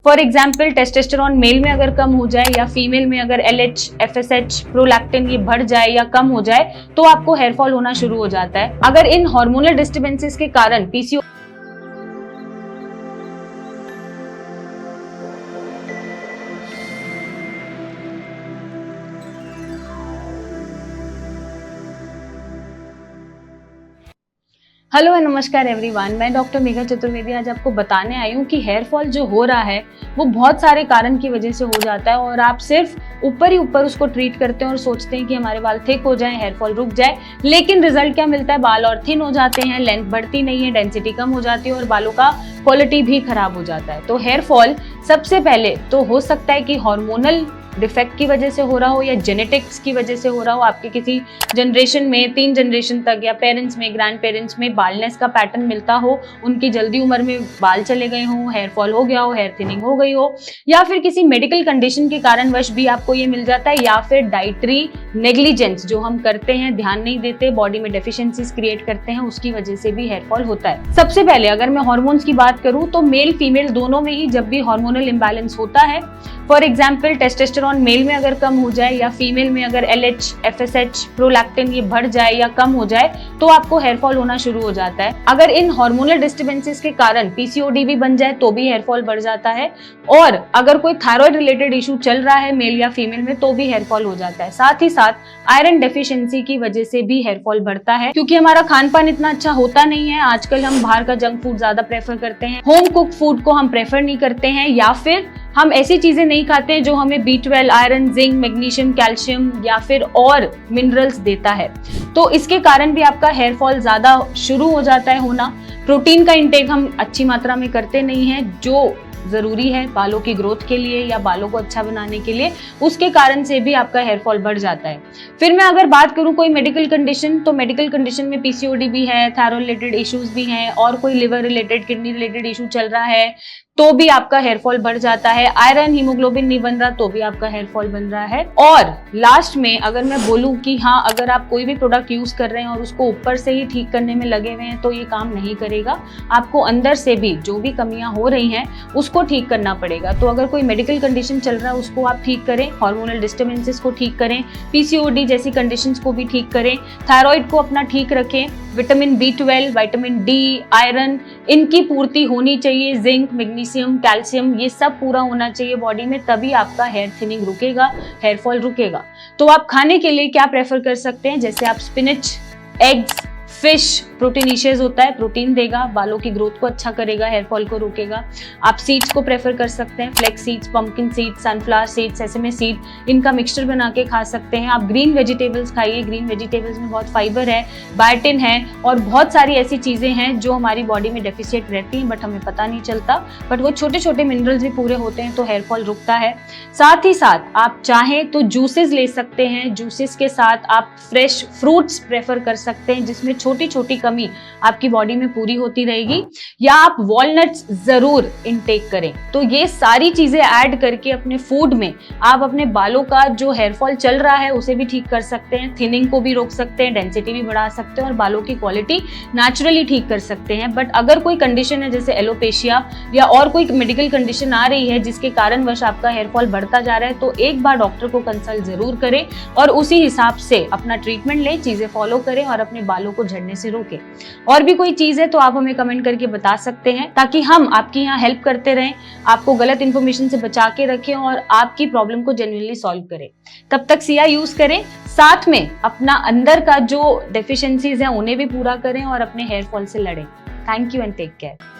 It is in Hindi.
फॉर एग्जाम्पल टेस्टोस्टेरोन मेल में अगर कम हो जाए या फीमेल में अगर LH, FSH, प्रोलैक्टिन ये बढ़ जाए या कम हो जाए तो आपको हेयर फॉल होना शुरू हो जाता है। अगर इन हार्मोनल डिस्टर्बेंसेस के कारण PCOD हेलो एंड नमस्कार एवरीवन, मैं डॉक्टर मेघा चतुर्वेदी आज आपको बताने आई हूँ कि हेयर फॉल जो हो रहा है वो बहुत सारे कारण की वजह से हो जाता है और आप सिर्फ ऊपर ही ऊपर उसको ट्रीट करते हैं और सोचते हैं कि हमारे बाल थिक हो जाएं, हेयर फॉल रुक जाए, लेकिन रिजल्ट क्या मिलता है? बाल और थिन हो जाते हैं, लेंथ बढ़ती नहीं है, डेंसिटी कम हो जाती है और बालों का क्वालिटी भी खराब हो जाता है। तो हेयर फॉल सबसे पहले तो हो सकता है कि हार्मोनल डिफेक्ट की वजह से हो रहा हो या जेनेटिक्स की वजह से हो रहा हो। आपके किसी जनरेशन में 3 जनरेशन तक या पेरेंट्स में, ग्रैंड पेरेंट्स में बालनेस का पैटर्न मिलता हो, उनकी जल्दी उम्र में बाल चले गए हों, हेयर फॉल हो गया हो, हेयर थिनिंग हो गई हो, या फिर किसी मेडिकल कंडीशन के कारणवश भी आपको ये मिल जाता है, या फिर डाइटरी नेग्लिजेंस जो हम करते हैं, ध्यान नहीं देते, बॉडी में डेफिशिएंसीज क्रिएट करते हैं, उसकी वजह से भी हेयर फॉल होता है। सबसे पहले अगर मैं हार्मोन्स की बात करूं तो मेल फीमेल दोनों में ही जब भी हार्मोनल इंबैलेंस होता है, फॉर एग्जाम्पल टेस्टोस्टेरोन मेल में अगर कम हो जाए या फीमेल में अगर LH, FSH, प्रोलैक्टिन ये बढ़ जाए या कम हो जाए तो आपको हेयर फॉल होना शुरू हो जाता है। अगर इन हार्मोनल डिस्टर्बेंसेस के कारण PCOD भी बन जाए तो भी हेयर फॉल बढ़ जाता है, और अगर कोई थायराइड रिलेटेड इशू चल रहा है मेल या फीमेल में तो भी हेयर फॉल हो जाता है। साथ ही साथ आयरन डेफिशिएंसी की वजह से भी हेयर फॉल बढ़ता है, क्योंकि हमारा खान पान इतना अच्छा होता नहीं है। आजकल हम बाहर का जंक फूड ज्यादा प्रेफर करते हैं, होम कुक फूड को हम प्रेफर नहीं करते हैं, या फिर हम ऐसी चीजें नहीं खाते हैं जो हमें B12, iron, zinc, magnesium, calcium या फिर और मिनरल्स देता है। तो इसके कारण भी आपका हेयर फॉल ज्यादा शुरू हो जाता है होना। प्रोटीन का इंटेक हम अच्छी मात्रा में करते नहीं हैं जो जरूरी है बालों की ग्रोथ के लिए या बालों को अच्छा बनाने के लिए, उसके कारण से भी आपका हेयर फॉल बढ़ जाता है। फिर मैं अगर बात करूं कोई मेडिकल कंडीशन, तो मेडिकल कंडीशन में PCOD भी है, थायराइड रिलेटेड इश्यूज भी हैं, और कोई liver related, kidney related issue चल रहा है तो भी आपका हेयर फॉल बढ़ जाता है। आयरन, हीमोग्लोबिन नहीं बन रहा तो भी आपका हेयर फॉल बन रहा है। और लास्ट में अगर मैं बोलूं कि हाँ, अगर आप कोई भी प्रोडक्ट यूज कर रहे हैं और उसको ऊपर से ही ठीक करने में लगे हुए हैं तो ये काम नहीं करेगा। आपको अंदर से भी जो भी कमियां हो रही हैं उसको ठीक करना पड़ेगा। तो अगर कोई मेडिकल कंडीशन चल रहा है उसको आप ठीक करें, हार्मोनल डिस्टर्बेंसेस को ठीक करें, PCOD जैसी कंडीशंस को भी ठीक करें, थायराइड को अपना ठीक रखें, vitamin B12, vitamin D, iron इनकी पूर्ति होनी चाहिए, जिंक, मैग्नीशियम, कैल्शियम ये सब पूरा होना चाहिए बॉडी में, तभी आपका हेयर थिनिंग रुकेगा, हेयर फॉल रुकेगा। तो आप खाने के लिए क्या प्रेफर कर सकते हैं? जैसे आप स्पिनच, एग्स, फिश, प्रोटीनिशियस होता है, प्रोटीन देगा, बालों की ग्रोथ को अच्छा करेगा, हेयर फॉल को रोकेगा। आप सीड्स को प्रेफर कर सकते हैं, flax seeds, pumpkin seeds, sunflower seeds, sesame seed, इनका मिक्सचर बना के खा सकते हैं। आप ग्रीन वेजिटेबल्स खाइए, ग्रीन वेजिटेबल्स में बहुत फाइबर है, बायोटिन है और बहुत सारी ऐसी चीजें हैं जो हमारी बॉडी में डेफिशिएट रहती हैं बट हमें पता नहीं चलता, बट वो छोटे छोटे मिनरल्स भी पूरे होते हैं तो हेयर फॉल रुकता है। साथ ही साथ आप चाहें तो जूसेस ले सकते हैं, जूसेस के साथ आप फ्रेश फ्रूट्स प्रेफर कर सकते हैं जिसमें छोटी छोटी कमी आपकी बॉडी में पूरी होती रहेगी, या आप वॉलनट्स जरूर इनटेक करें। तो ये सारी चीजें ऐड करके अपने फूड में आप अपने बालों का जो हेयर फॉल चल रहा है उसे भी ठीक कर सकते हैं, थिनिंग को भी रोक सकते हैं, डेंसिटी भी बढ़ा सकते हैं और बालों की क्वालिटी नेचुरली ठीक कर सकते हैं। बट अगर कोई कंडीशन है जैसे एलोपेशिया या और कोई मेडिकल कंडीशन आ रही है जिसके कारणवश आपका हेयर फॉल बढ़ता जा रहा है तो एक बार डॉक्टर को कंसल्ट जरूर करें और उसी हिसाब से अपना ट्रीटमेंट लें, चीजें फॉलो करें और अपने बालों को झड़ने से रोकें। और भी कोई चीज है तो आप हमें कमेंट करके बता सकते हैं ताकि हम आपकी यहाँ हेल्प करते रहें, आपको गलत इन्फॉर्मेशन से बचा के रखें और आपकी प्रॉब्लम को जेन्युइनली सॉल्व करें। तब तक सिया यूज करें, साथ में अपना अंदर का जो डेफिशिएंसीज हैं उन्हें भी पूरा करें और अपने हेयर फॉल से लड़ें। Thank you and take care.